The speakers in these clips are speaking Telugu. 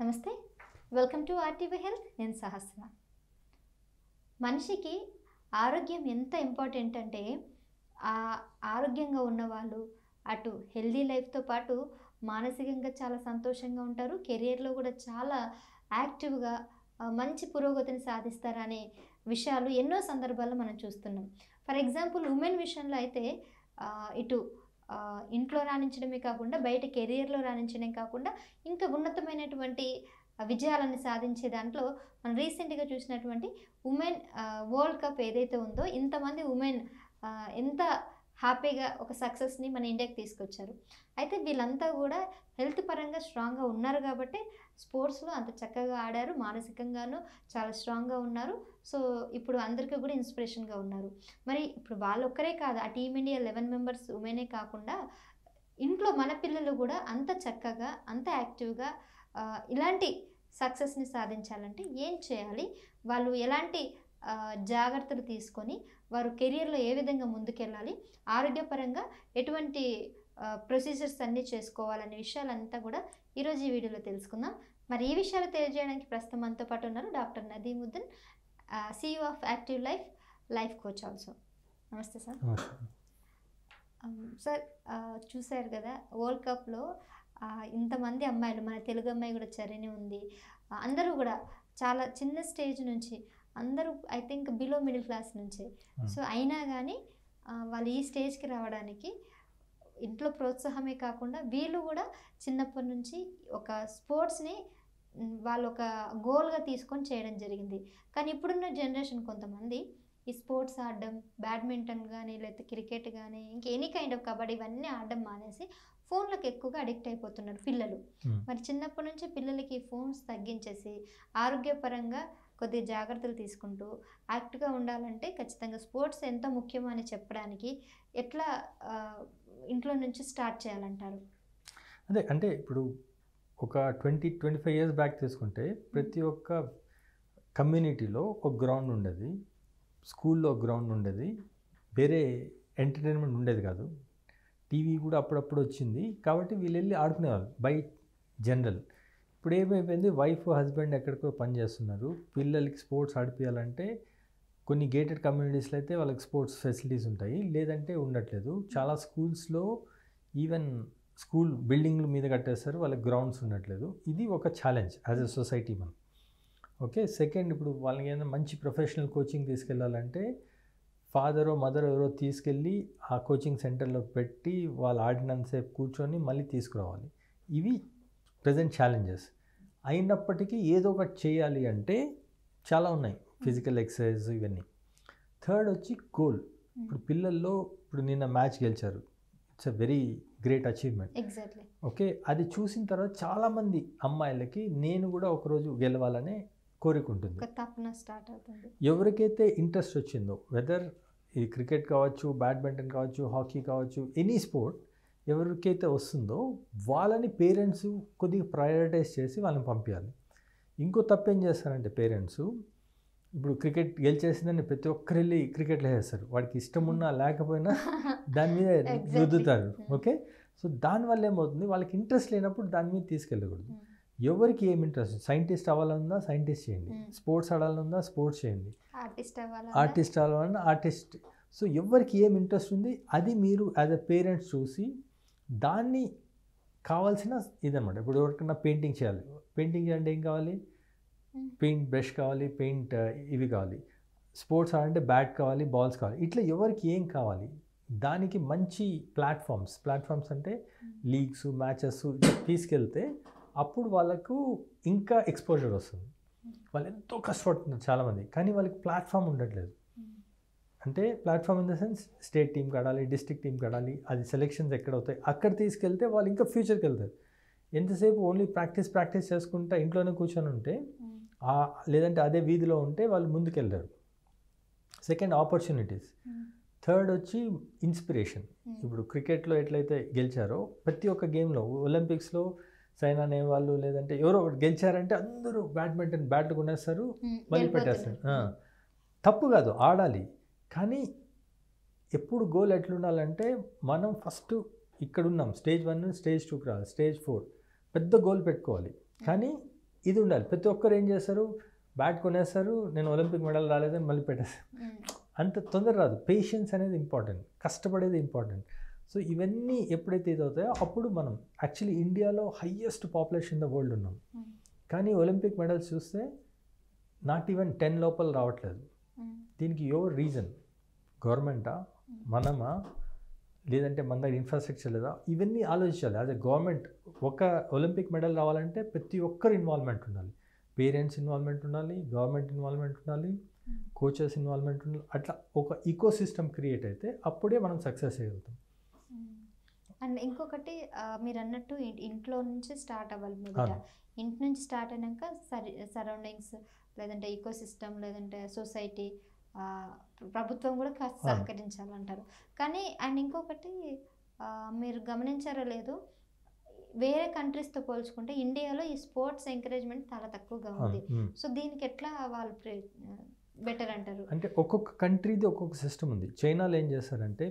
నమస్తే, వెల్కమ్ టు ఆర్టీవీ హెల్త్. నేను సహస్ర. మనిషికి ఆరోగ్యం ఎంత ఇంపార్టెంట్ అంటే ఆ ఆరోగ్యంగా ఉన్నవాళ్ళు అటు హెల్దీ లైఫ్తో పాటు మానసికంగా చాలా సంతోషంగా ఉంటారు, కెరియర్లో కూడా చాలా యాక్టివ్గా మంచి పురోగతిని సాధిస్తారనే విషయాలు ఎన్నో సందర్భాల్లో మనం చూస్తున్నాం. ఫర్ ఎగ్జాంపుల్ ఉమెన్ విషయంలో అయితే ఇటు ఇంట్లో రాణించడమే కాకుండా బయట కెరియర్లో రాణించడమే కాకుండా ఇంకా ఉన్నతమైనటువంటి విజయాలను సాధించే దాంట్లో మనం రీసెంట్గా చూసినటువంటి ఉమెన్ వరల్డ్ కప్ ఏదైతే ఉందో ఇంతమంది ఉమెన్ ఎంత హ్యాపీగా ఒక సక్సెస్ని మన ఇండియాకి తీసుకొచ్చారు. అయితే వీళ్ళంతా కూడా హెల్త్ పరంగా స్ట్రాంగ్గా ఉన్నారు కాబట్టి స్పోర్ట్స్లో అంత చక్కగా ఆడారు, మానసికంగాను చాలా స్ట్రాంగ్గా ఉన్నారు. సో ఇప్పుడు అందరికీ కూడా ఇన్స్పిరేషన్గా ఉన్నారు. మరి ఇప్పుడు వాళ్ళొక్కరే కాదు, ఆ టీమిండియా 11 మెంబర్స్ ఉమెనే కాకుండా ఇంట్లో మన పిల్లలు కూడా అంత చక్కగా అంత యాక్టివ్గా ఇలాంటి సక్సెస్ని సాధించాలంటే ఏం చేయాలి, వాళ్ళు ఎలాంటి జాగ్రత్తలు తీసుకొని వారు కెరియర్లో ఏ విధంగా ముందుకెళ్ళాలి, ఆరోగ్యపరంగా ఎటువంటి ప్రొసీజర్స్ అన్నీ చేసుకోవాలనే విషయాలంతా కూడా ఈరోజు ఈ వీడియోలో తెలుసుకుందాం. మరి ఈ విషయాలు తెలియజేయడానికి ప్రస్తుతం మనతో పాటు ఉన్నారు doctor Nadeemuddin, CEO of active life, life coach also. నమస్తే సార్. సార్, చూశారు కదా వరల్డ్ కప్లో ఇంతమంది అమ్మాయిలు, మన తెలుగు అమ్మాయి కూడా చరణి ఉంది, అందరూ కూడా చాలా చిన్న స్టేజ్ నుంచి అందరూ I think below middle class నుంచే. సో అయినా కానీ వాళ్ళు ఈ స్టేజ్కి రావడానికి ఇంట్లో ప్రోత్సాహమే కాకుండా వీళ్ళు కూడా చిన్నప్పటి నుంచి ఒక స్పోర్ట్స్ని వాళ్ళు ఒక గోల్గా తీసుకొని చేయడం జరిగింది. కానీ ఇప్పుడున్న జనరేషన్ కొంతమంది ఈ స్పోర్ట్స్ ఆడడం, బ్యాడ్మింటన్ కానీ లేకపోతే క్రికెట్ కానీ ఇంకా ఎనీ కైండ్ ఆఫ్ కబడ్డీ ఇవన్నీ ఆడడం మానేసి ఫోన్లకు ఎక్కువగా అడిక్ట్ అయిపోతున్నారు పిల్లలు. మరి చిన్నప్పటి నుంచి పిల్లలకి ఫోన్స్ తగ్గించేసి ఆరోగ్యపరంగా కొద్దిగా జాగ్రత్తలు తీసుకుంటూ యాక్టివ్గా ఉండాలంటే ఖచ్చితంగా స్పోర్ట్స్ ఎంత ముఖ్యమో అని చెప్పడానికి ఎట్లా ఇంట్లో నుంచి స్టార్ట్ చేయాలంటారు? అదే అంటే ఇప్పుడు ఒక 20-25 ఇయర్స్ బ్యాక్ తీసుకుంటే ప్రతి ఒక్క కమ్యూనిటీలో ఒక గ్రౌండ్ ఉండేది, స్కూల్లో గ్రౌండ్ ఉండేది, వేరే ఎంటర్టైన్మెంట్ ఉండేది కాదు. టీవీ కూడా అప్పుడప్పుడు వచ్చింది కాబట్టి వీళ్ళు వెళ్ళి ఆడుకునేవాళ్ళు బై జనరల్. ఇప్పుడు ఏమైపోయింది, వైఫ్ హస్బెండ్ ఎక్కడికో పని చేస్తున్నారు, పిల్లలకి స్పోర్ట్స్ ఆడిపించాలంటే కొన్ని గేటెడ్ కమ్యూనిటీస్లో అయితే వాళ్ళకి స్పోర్ట్స్ ఫెసిలిటీస్ ఉంటాయి, లేదంటే ఉండట్లేదు. చాలా స్కూల్స్లో ఈవెన్ స్కూల్ బిల్డింగ్ల మీద కట్టేస్తారు, వాళ్ళకి గ్రౌండ్స్ ఉండట్లేదు. ఇది ఒక ఛాలెంజ్ యాజ్ ఎ సొసైటీ మనం. ఓకే, సెకండ్, ఇప్పుడు వాళ్ళకి ఏదైనా మంచి ప్రొఫెషనల్ కోచింగ్ తీసుకెళ్ళాలంటే ఫాదరో మదర్ ఎవరో తీసుకెళ్ళి ఆ కోచింగ్ సెంటర్లో పెట్టి వాళ్ళు ఆడినంతసేపు కూర్చొని మళ్ళీ తీసుకురావాలి. ఇవి ప్రజెంట్ ఛాలెంజెస్. అయినప్పటికీ ఏదో ఒకటి చేయాలి అంటే చాలా ఉన్నాయి, ఫిజికల్ ఎక్సర్సైజ్ ఇవన్నీ. థర్డ్ వచ్చి గోల్. ఇప్పుడు పిల్లల్లో ఇప్పుడు నిన్న మ్యాచ్ గెలిచారు, it's a very great achievement. Exactly. Okay, అది చూసిన తర్వాత చాలామంది అమ్మాయిలకి నేను కూడా ఒకరోజు గెలవాలనే కోరిక ఉంటుంది, తపన స్టార్ట్ అవుతుంది. ఎవరికైతే ఇంట్రెస్ట్ వచ్చిందో, వెదర్ ఇది క్రికెట్ కావచ్చు, బ్యాడ్మింటన్ కావచ్చు, హాకీ కావచ్చు, ఎనీ స్పోర్ట్ ఎవరికైతే వస్తుందో వాళ్ళని పేరెంట్స్ కొద్దిగా ప్రయారిటైజ్ చేసి వాళ్ళని పంపించాలి. ఇంకో తప్పు ఏం చేస్తారంటే పేరెంట్స్, ఇప్పుడు క్రికెట్ గెలిచేసిందని ప్రతి ఒక్కరు వెళ్ళి క్రికెట్లో వేస్తారు, వాడికి ఇష్టం ఉన్నా లేకపోయినా దాని మీద రుద్దుతారు. ఓకే, సో దానివల్ల ఏమవుతుంది, వాళ్ళకి ఇంట్రెస్ట్ లేనప్పుడు దాని మీద తీసుకెళ్ళకూడదు. ఎవరికి ఏం ఇంట్రెస్ట్, సైంటిస్ట్ అవ్వాలనుందా సైంటిస్ట్ చేయండి, స్పోర్ట్స్ ఆడాలనుందా స్పోర్ట్స్ చేయండి, ఆర్టిస్ట్ అవ్వాలన్నా ఆర్టిస్ట్. సో ఎవరికి ఏం ఇంట్రెస్ట్ ఉంది అది మీరు యాజ్ ఎ పేరెంట్స్ చూసి దాన్ని కావాల్సిన ఇదన్నమాట. ఇప్పుడు ఎవరికన్నా పెయింటింగ్ చేయాలి, పెయింటింగ్ చేయాలంటే ఏం కావాలి, పెయింట్ బ్రష్ కావాలి, పెయింట్ ఇవి కావాలి. స్పోర్ట్స్ ఆడాలంటే బ్యాట్ కావాలి, బాల్స్ కావాలి. ఇట్లా ఎవరికి ఏం కావాలి దానికి మంచి ప్లాట్ఫామ్స్ అంటే లీగ్స్, మ్యాచెస్ తీసుకెళ్తే అప్పుడు వాళ్ళకు ఇంకా ఎక్స్పోజర్ వస్తుంది. వాళ్ళు ఎంతో కష్టపడుతున్నారు చాలామంది, కానీ వాళ్ళకి ప్లాట్ఫామ్ ఉండట్లేదు. అంటే platform in the sense state టీమ్కి ఆడాలి, డిస్ట్రిక్ట్ టీమ్కి ఆడాలి, అది సెలెక్షన్స్ ఎక్కడ అవుతాయి అక్కడ తీసుకెళ్తే వాళ్ళు ఇంకా ఫ్యూచర్కి వెళ్తారు. ఎంతసేపు ఓన్లీ ప్రాక్టీస్ చేసుకుంటా ఇంట్లోనే కూర్చొని ఉంటే లేదంటే అదే వీధిలో ఉంటే వాళ్ళు ముందుకెళ్ళారు. Second, opportunities. థర్డ్ వచ్చి ఇన్స్పిరేషన్. ఇప్పుడు క్రికెట్లో ఎట్లయితే గెలిచారో ప్రతి ఒక్క గేమ్లో, ఒలింపిక్స్లో సైనా నేవాళ్ళు లేదంటే ఎవరో ఒకటి గెలిచారంటే అందరూ బ్యాడ్మింటన్ బ్యాట్లు కొనేస్తారు, మళ్ళీ పెట్టేస్తారు. తప్పు కాదు, ఆడాలి. కానీ ఎప్పుడు గోల్ ఎట్లుండాలంటే మనం ఫస్ట్ ఇక్కడ ఉన్నాం, స్టేజ్ 1 స్టేజ్ 2కి రావాలి, స్టేజ్ 4 పెద్ద గోల్ పెట్టుకోవాలి. కానీ ఇది ఉండాలి. ప్రతి ఒక్కరు ఏం చేస్తారు, బ్యాట్ కొనేస్తారు, నేను ఒలింపిక్ మెడల్ రాలేదని మళ్ళీ పెట్టేస్తారు. అంత తొందర రాదు. పేషెన్స్ అనేది ఇంపార్టెంట్, కష్టపడేది ఇంపార్టెంట్. సో ఇవన్నీ ఎప్పుడైతే ఇది అవుతాయో అప్పుడు మనం యాక్చువల్లీ ఇండియాలో highest population in the world ఉన్నాం. కానీ ఒలింపిక్ మెడల్స్ చూస్తే నాట్ ఈవెన్ 10 లోపల రావట్లేదు. దీనికి యువర్ రీజన్ గవర్నమెంటా, మనమా, లేదంటే మన దగ్గర ఇన్ఫ్రాస్ట్రక్చర్ లేదా, ఇవన్నీ ఆలోచించాలి. యాజ్ ఎ గవర్నమెంట్ ఒక ఒలింపిక్ మెడల్ రావాలంటే ప్రతి ఒక్కరు ఇన్వాల్వ్మెంట్ ఉండాలి. పేరెంట్స్ ఇన్వాల్వ్మెంట్ ఉండాలి, గవర్నమెంట్ ఇన్వాల్వ్మెంట్ ఉండాలి, కోచెస్ ఇన్వాల్వ్మెంట్ ఉండాలి. అట్లా ఒక ఈకో సిస్టమ్ క్రియేట్ అయితే అప్పుడే మనం సక్సెస్ అయ్యగలుగుతాం. అండ్ ఇంకొకటి మీరు అన్నట్టు ఇంట్లో నుంచి స్టార్ట్ అవ్వాలి. మొదట ఇంటి నుంచి స్టార్ట్ అయినాక సరౌండింగ్స్, లేదంటే ఈకో సిస్టమ్, లేదంటే సొసైటీ, ప్రభుత్వం కూడా కాస్త సహకరించాలంటారు. కానీ అండ్ ఇంకొకటి మీరు గమనించారో లేదో, వేరే కంట్రీస్తో పోల్చుకుంటే ఇండియాలో ఈ స్పోర్ట్స్ ఎంకరేజ్మెంట్ చాలా తక్కువగా ఉంది. సో దీనికి ఎట్లా వాళ్ళు బెటర్ అంటారు? అంటే ఒక్కొక్క కంట్రీది ఒక్కొక్క సిస్టమ్ ఉంది. చైనాలో ఏం చేస్తారంటే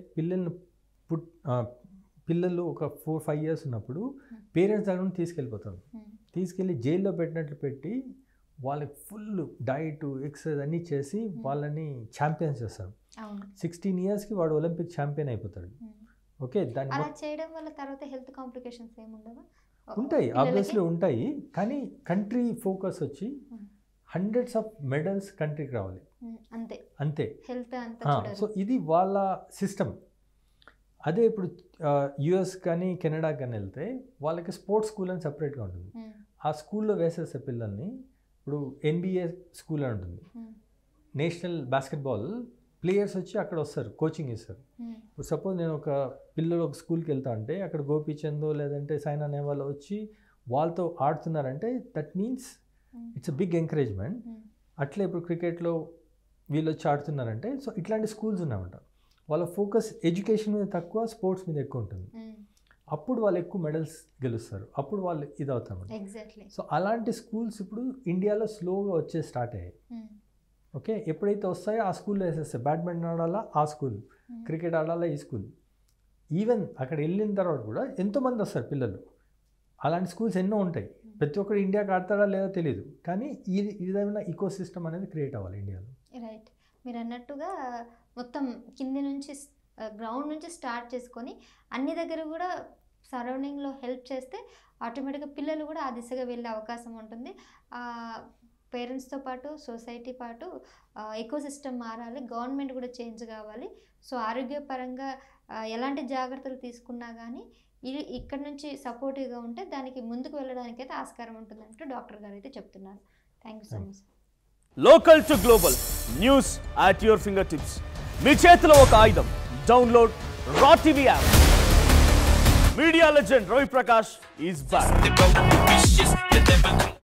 పిల్లలు ఒక 4-5 years ఉన్నప్పుడు పేరెంట్స్ దగ్గర నుండి తీసుకెళ్ళిపోతారు. తీసుకెళ్ళి జైల్లో పెట్టినట్లు పెట్టి వాళ్ళకి ఫుల్ డైట్, ఎక్సర్సైజ్ అన్నీ చేసి వాళ్ళని ఛాంపియన్స్ చేస్తారు. 16 yearsకి వాడు ఒలింపిక్ ఛాంపియన్ అయిపోతాడు. ఓకే, దాన్ని అలా చేయడం వల్ల తర్వాత హెల్త్ కాంప్లికేషన్స్ ఏమి ఉండవా? ఉంటాయి, ఆబ్వియస్లీ ఉంటాయి. కానీ కంట్రీ ఫోకస్ వచ్చి hundreds of మెడల్స్ కంట్రీకి రావాలి, అంతే. హెల్త్ అంతా. సో ఇది వాళ్ళ సిస్టమ్. అదే ఇప్పుడు యుఎస్ కానీ కెనడా కానీ వెళ్తే వాళ్ళకి స్పోర్ట్స్ స్కూల్ అని సపరేట్గా ఉంటుంది. ఆ స్కూల్లో వేసేసే పిల్లల్ని, ఇప్పుడు NBA స్కూల్ అని ఉంటుంది, నేషనల్ బాస్కెట్బాల్ ప్లేయర్స్ వచ్చి అక్కడ వస్తారు, కోచింగ్ ఇస్తారు. ఇప్పుడు సపోజ్ నేను ఒక పిల్లలు ఒక స్కూల్కి వెళ్తా అంటే అక్కడ గోపీచంద్ లేదంటే సైనా నెహ్వాల్ వచ్చి వాళ్ళతో ఆడుతున్నారంటే that means it's a big encouragement. అట్లే ఇప్పుడు క్రికెట్లో వీళ్ళు వచ్చి ఆడుతున్నారంటే, సో ఇట్లాంటి స్కూల్స్ ఉన్నాయంట. వాళ్ళ ఫోకస్ ఎడ్యుకేషన్ మీద తక్కువ, స్పోర్ట్స్ మీద ఎక్కువ ఉంటుంది. అప్పుడు వాళ్ళు ఎక్కువ మెడల్స్ గెలుస్తారు, అప్పుడు వాళ్ళు ఇది అవుతారు. సో అలాంటి స్కూల్స్ ఇప్పుడు ఇండియాలో స్లోగా వచ్చే స్టార్ట్ అయ్యాయి. ఓకే, ఎప్పుడైతే వస్తాయో ఆ స్కూల్లో వేసేస్తాయి. బ్యాడ్మింటన్ ఆడాలా ఆ స్కూల్, క్రికెట్ ఆడాలా ఈ స్కూల్. ఈవెన్ అక్కడ వెళ్ళిన తర్వాత కూడా ఎంతోమంది వస్తారు పిల్లలు. అలాంటి స్కూల్స్ ఎన్నో ఉంటాయి. ప్రతి ఒక్కరు ఇండియాకి ఆడతాడా లేదో తెలియదు, కానీ ఈ విధమైన ఈకో సిస్టమ్ అనేది క్రియేట్ అవ్వాలి ఇండియాలో. రైట్, మీరు అన్నట్టుగా మొత్తం కింది నుంచి గ్రౌండ్ నుంచి స్టార్ట్ చేసుకొని అన్ని దగ్గర కూడా సరౌండింగ్లో హెల్ప్ చేస్తే ఆటోమేటిక్గా పిల్లలు కూడా ఆ దిశగా వెళ్ళే అవకాశం ఉంటుంది. పేరెంట్స్తో పాటు సొసైటీ పాటు ఎకో సిస్టమ్ మారాలి, గవర్నమెంట్ కూడా చేంజ్ కావాలి. సో ఆరోగ్యపరంగా ఎలాంటి జాగ్రత్తలు తీసుకున్నా కానీ ఇక్కడ నుంచి సపోర్టివ్గా ఉంటే దానికి ముందుకు వెళ్ళడానికి అయితే ఆస్కారం ఉంటుందంటూ డాక్టర్ గారు అయితే చెప్తున్నారు. Thank you so much. Local to global news at your finger tips. మీ చేతిలో ఒక ఆయుధం. Download Raw TV app. Media legend Ravi Prakash is back.